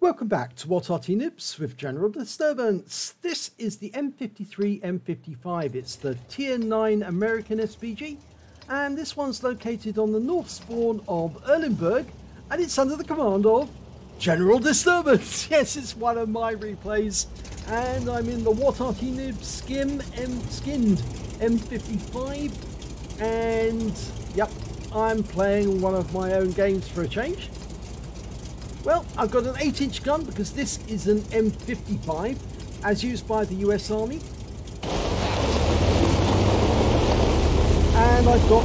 Welcome back to What Arty Noobs with General Disturbance. This is the M53 M55. It's the Tier 9 American SPG, and this one's located on the north spawn of Erlenberg, and it's under the command of General Disturbance. Yes, it's one of my replays, and I'm in the What Arty Noobs skinned M55, and yep, I'm playing one of my own games for a change. Well, I've got an 8-inch gun because this is an M55 as used by the US Army. And I've got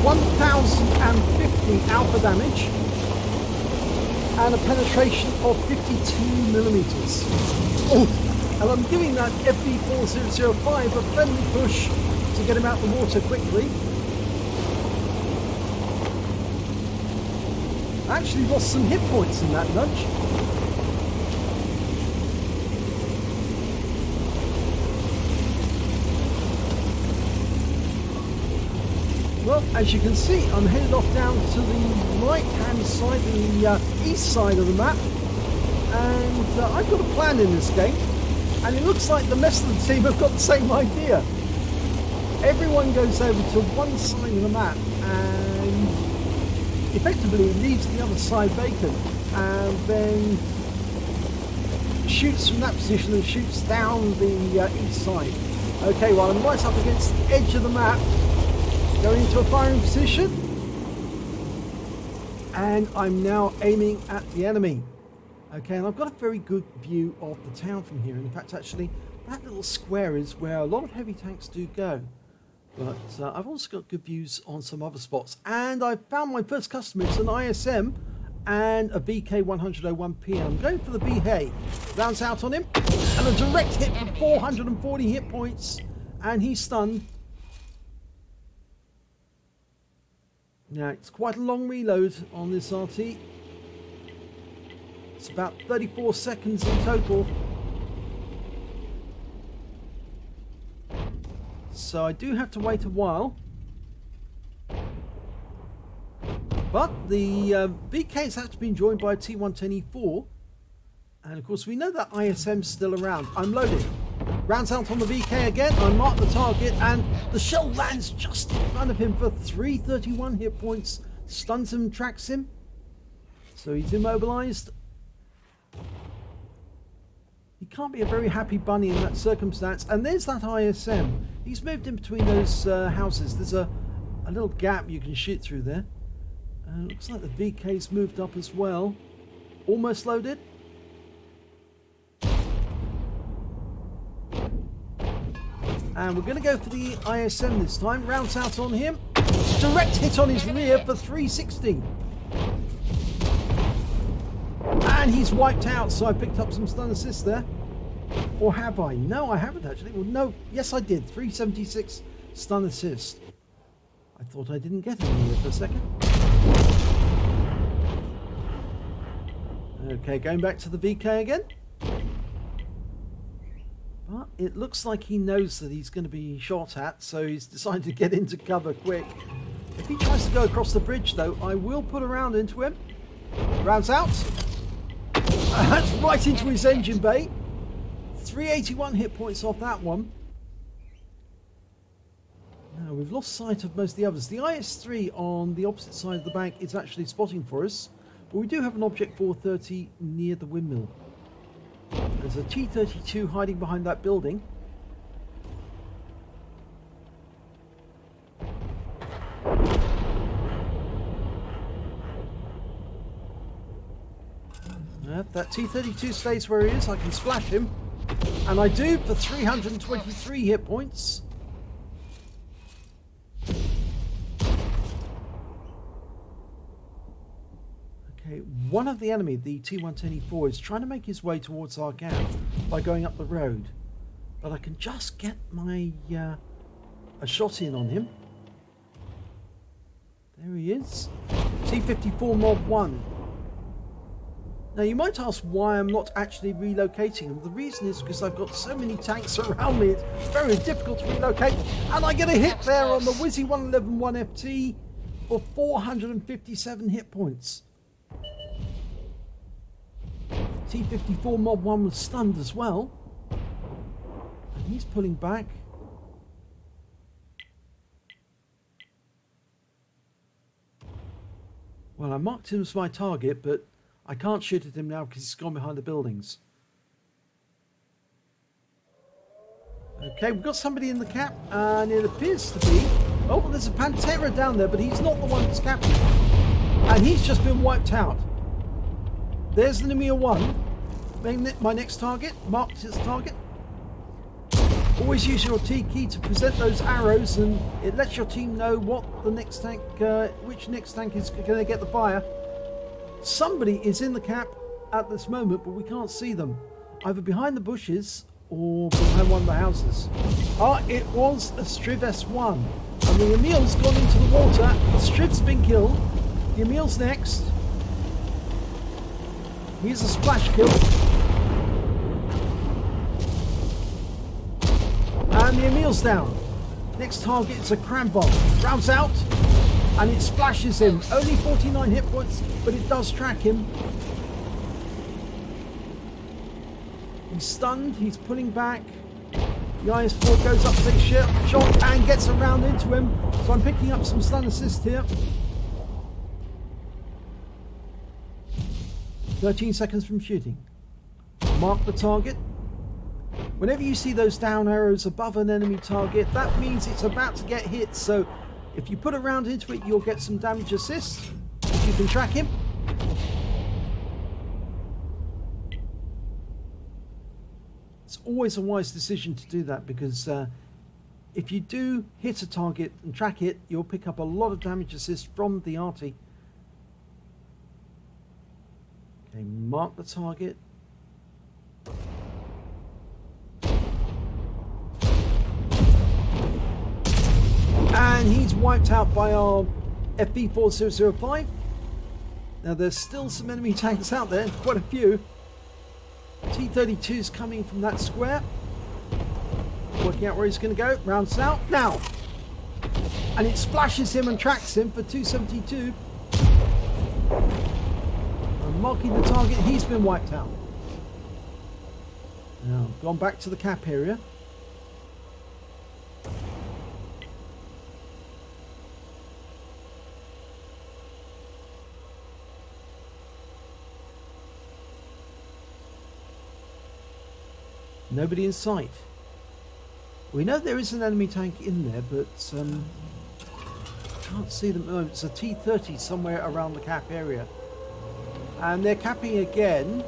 1050 alpha damage and a penetration of 52 millimeters. Oh, and I'm giving that FB4005 a friendly push to get him out the water quickly. I actually lost some hit points in that nudge. Well, as you can see, I'm headed off down to the right-hand side, the east side of the map. And I've got a plan in this game. And it looks like the rest of the team have got the same idea. Everyone goes over to one side of the map and effectively leaves the other side vacant and then shoots from that position and shoots down the east side. Okay, well, I'm right up against the edge of the map, going into a firing position, and I'm now aiming at the enemy. Okay, and I've got a very good view of the town from here. In fact, actually, that little square is where a lot of heavy tanks do go. But I've also got good views on some other spots. And I found my first customer. It's an ISM and a VK101P. I'm going for the VK. Rounds out on him. And a direct hit for 440 hit points. And he's stunned. Now, it's quite a long reload on this RT. It's about 34 seconds in total. So I do have to wait a while, but the VK's actually been joined by a T110E4, and of course we know that ISM's still around. I'm loaded. Rounds out on the VK again. I mark the target, and the shell lands just in front of him for 331 hit points. Stuns him, tracks him, so he's immobilized. He can't be a very happy bunny in that circumstance. And there's that ISM. He's moved in between those houses. There's a little gap you can shoot through there. Looks like the VK's moved up as well. Almost loaded. And we're going to go for the ISM this time. Rounds out on him. Direct hit on his rear for 360. And he's wiped out, so I picked up some stun assist there. Or have I? No, I haven't actually. Well, no. Yes, I did. 376 stun assist. I thought I didn't get any here for a second. Okay, going back to the VK again. But it looks like he knows that he's going to be shot at, so he's decided to get into cover quick. If he tries to go across the bridge, though, I will put a round into him. Rounds out. That's right into his engine bay. 381 hit points off that one. Now we've lost sight of most of the others. The IS-3 on the opposite side of the bank is actually spotting for us, but we do have an Object 430 near the windmill. There's a T-32 hiding behind that building. If that T-32 stays where he is, I can splash him. And I do for 323 hit points. Okay, one of the enemy, the T110E4, is trying to make his way towards our gap by going up the road. But I can just get my a shot in on him. There he is. T-54 Mod 1. Now you might ask why I'm not actually relocating them. The reason is because I've got so many tanks around me, it's very difficult to relocate. And I get a hit there on the Wizzy 111 1FT for 457 hit points. T-54 Mod 1 was stunned as well. And he's pulling back. Well, I marked him as my target, but I can't shoot at him now because he's gone behind the buildings. Okay, we've got somebody in the cap, and it appears to be... Oh, well, there's a Pantera down there, but he's not the one that's captured. And he's just been wiped out. There's the Nemir 1. My next target, marked its target. Always use your T key to present those arrows, and it lets your team know what the next tank, which next tank is going to get the fire. Somebody is in the cap at this moment, but we can't see them. Either behind the bushes or behind one of the houses. Ah, it was a Striv S1. And the Emil's gone into the water. The Striv's been killed. The Emil's next. Here's a splash kill. And the Emil's down. Next target is a cram bomb. Rounds out. And it splashes him. Only 49 hit points, but it does track him. He's stunned. He's pulling back. The IS-4 goes up to take a shot and gets around into him. So I'm picking up some stun assist here. 13 seconds from shooting. Mark the target. Whenever you see those down arrows above an enemy target, that means it's about to get hit. So if you put a round into it, you'll get some damage assist. If you can track him. It's always a wise decision to do that, because if you do hit a target and track it, you'll pick up a lot of damage assist from the Arty. Okay, mark the target. And he's wiped out by our FV4005. Now there's still some enemy tanks out there, quite a few. T-32's coming from that square. Working out where he's going to go. Rounds out. Now! And it splashes him and tracks him for 272. And marking the target, he's been wiped out. Now, gone back to the cap area. Nobody in sight. We know there is an enemy tank in there, but can't see them at the moment. It's a T-30 somewhere around the cap area. And they're capping again.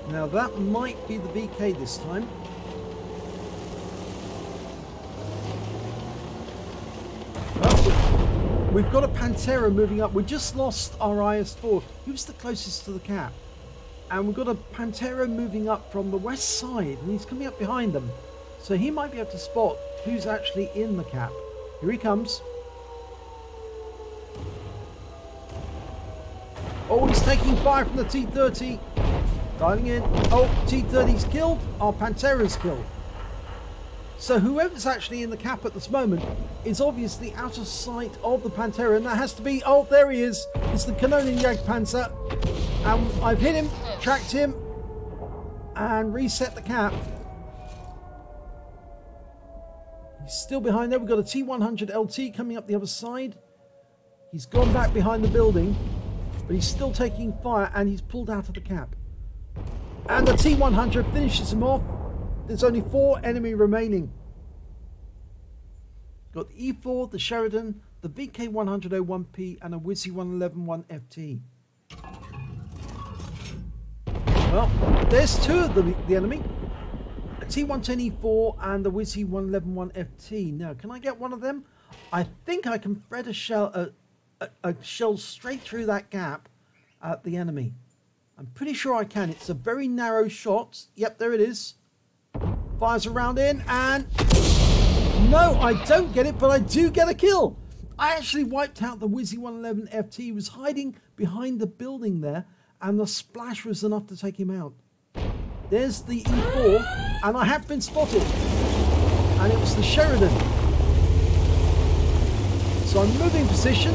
Now that might be the VK this time. Well, we've got a Pantera moving up. We just lost our IS-4. He was the closest to the cap. And we've got a Pantera moving up from the west side, and he's coming up behind them. So he might be able to spot who's actually in the cap. Here he comes. Oh, he's taking fire from the T-30. Diving in. Oh, T-30's killed. Our Pantera's killed. So whoever's actually in the cap at this moment is obviously out of sight of the Pantera, and that has to be... Oh, there he is. It's the Kanonen Jagdpanzer. And I've hit him, tracked him, and reset the cap. He's still behind there. We've got a T-100 LT coming up the other side. He's gone back behind the building, but he's still taking fire, and he's pulled out of the cap. And the T-100 finishes him off. There's only 4 enemy remaining. Got the E4, the Sheridan, the VK101P, and a Wizzy 111-1FT. Well, there's 2 of the enemy. A T110E4 and the Wizzy 111-1FT. Now, can I get one of them? I think I can thread a shell straight through that gap at the enemy. I'm pretty sure I can. It's a very narrow shot. Yep, there it is. Fires a round in, and... No, I don't get it, but I do get a kill. I actually wiped out the Wizzy 111FT. He was hiding behind the building there, and the splash was enough to take him out. There's the E4, and I have been spotted. And it was the Sheridan. So I'm moving position.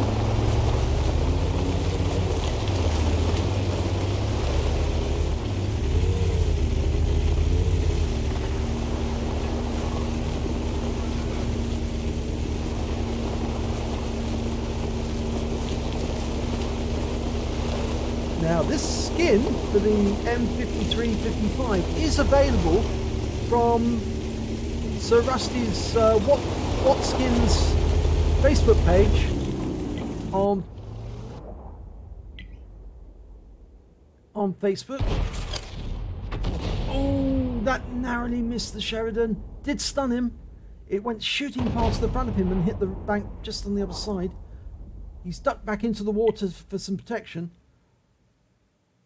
Now, this skin for the M53 55 is available from Sir Rusty's What Skins Facebook page on Facebook. Oh, that narrowly missed the Sheridan. Did stun him. It went shooting past the front of him and hit the bank just on the other side. He's ducked back into the water for some protection.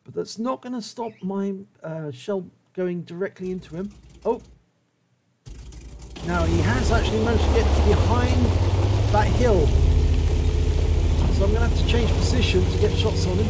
But that's not going to stop my shell going directly into him. Oh. Now he has actually managed to get behind that hill. So I'm going to have to change position to get shots on him.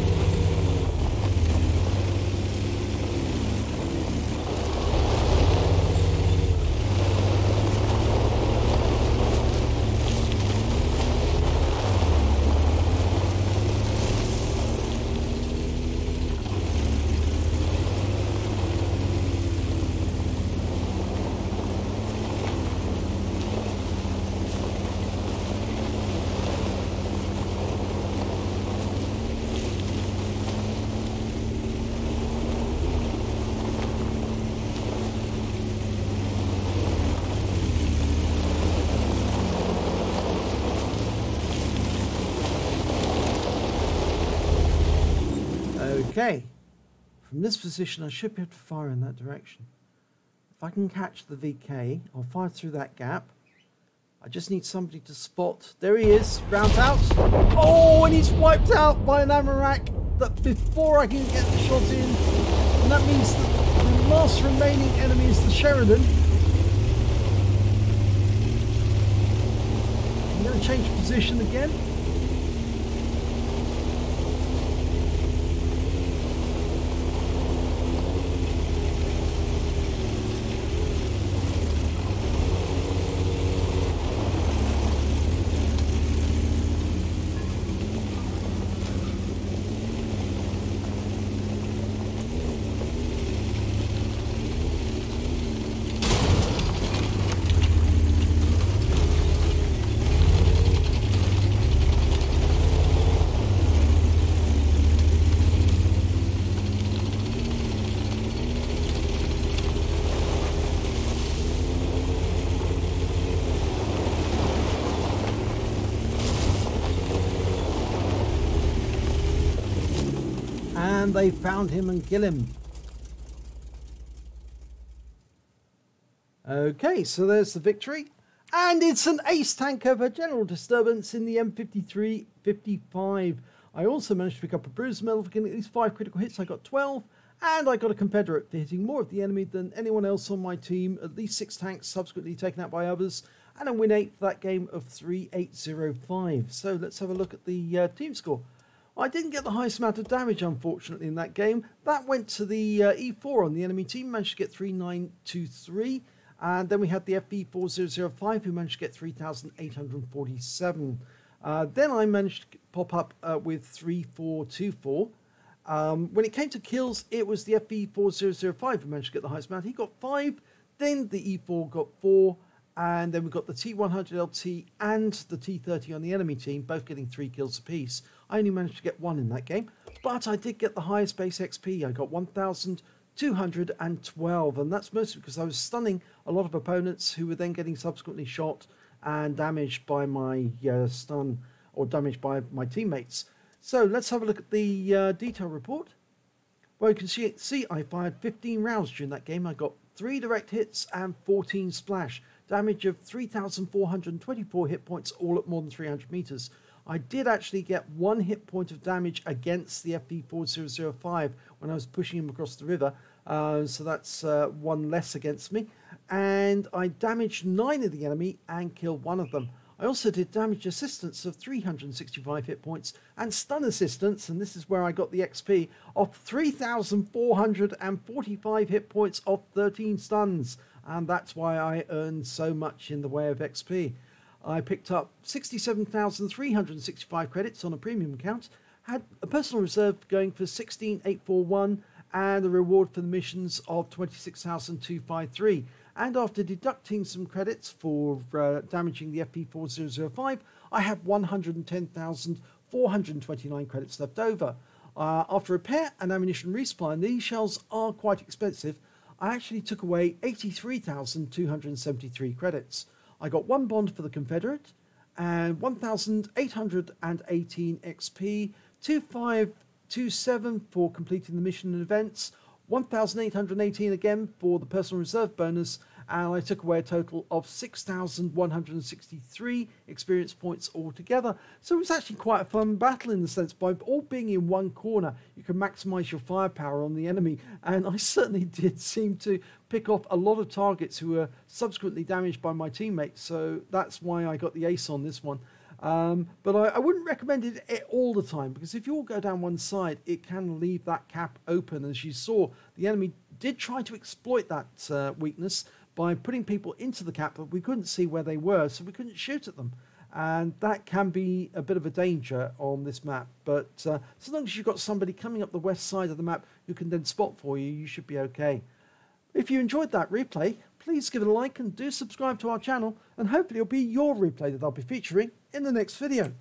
Okay, from this position I should be able to fire in that direction. If I can catch the VK, I'll fire through that gap. I just need somebody to spot. There he is, round out. Oh, and he's wiped out by an Amarak that before I can get the shot in. And that means that the last remaining enemy is the Sheridan. I'm going to change position again. And they found him and kill him. Okay, so there's the victory. And it's an ace tanker for general disturbance in the M53 55. I also managed to pick up a bruise medal for getting at least 5 critical hits. I got 12. And I got a Confederate for hitting more of the enemy than anyone else on my team. At least 6 tanks subsequently taken out by others. And a win 8 for that game of 3805. So let's have a look at the team score. I didn't get the highest amount of damage, unfortunately, in that game. That went to the E4 on the enemy team, managed to get 3923. And then we had the FB4005, who managed to get 3,847. Then I managed to pop up with 3424. When it came to kills, it was the FB4005 who managed to get the highest amount. He got 5. Then the E4 got 4. And then we've got the T100LT and the T30 on the enemy team, both getting 3 kills apiece. I only managed to get 1 in that game, but I did get the highest base XP. I got 1,212, and that's mostly because I was stunning a lot of opponents who were then getting subsequently shot and damaged by my stun, or damaged by my teammates. So let's have a look at the detail report. Well, you can see I fired 15 rounds during that game. I got 3 direct hits and 14 splash. Damage of 3,424 hit points, all at more than 300 meters. I did actually get 1 hit point of damage against the FB4005 when I was pushing him across the river. So that's 1 less against me. And I damaged 9 of the enemy and killed 1 of them. I also did damage assistance of 365 hit points and stun assistance, and this is where I got the XP, of 3,445 hit points of 13 stuns. And that's why I earned so much in the way of XP. I picked up 67,365 credits on a premium account, had a personal reserve going for 16,841, and a reward for the missions of 26,253. And after deducting some credits for damaging the FP4005, I have 110,429 credits left over. After repair and ammunition resupply, and these shells are quite expensive, I actually took away 83,273 credits. I got 1 bond for the Confederate, and 1,818 XP, 2527 for completing the mission and events, 1,818 again for the personal reserve bonus, and I took away a total of 6,163 experience points altogether. So it was actually quite a fun battle in the sense, by all being in one corner, you can maximize your firepower on the enemy, and I certainly did seem to pick off a lot of targets who were subsequently damaged by my teammates, so that's why I got the ace on this one. But I wouldn't recommend it all the time, because if you all go down one side, it can leave that cap open. As you saw, the enemy did try to exploit that weakness by putting people into the cap, but we couldn't see where they were, so we couldn't shoot at them. And that can be a bit of a danger on this map. But so long as you've got somebody coming up the west side of the map who can then spot for you, you should be okay. If you enjoyed that replay, please give it a like and do subscribe to our channel, and hopefully it'll be your replay that I'll be featuring in the next video.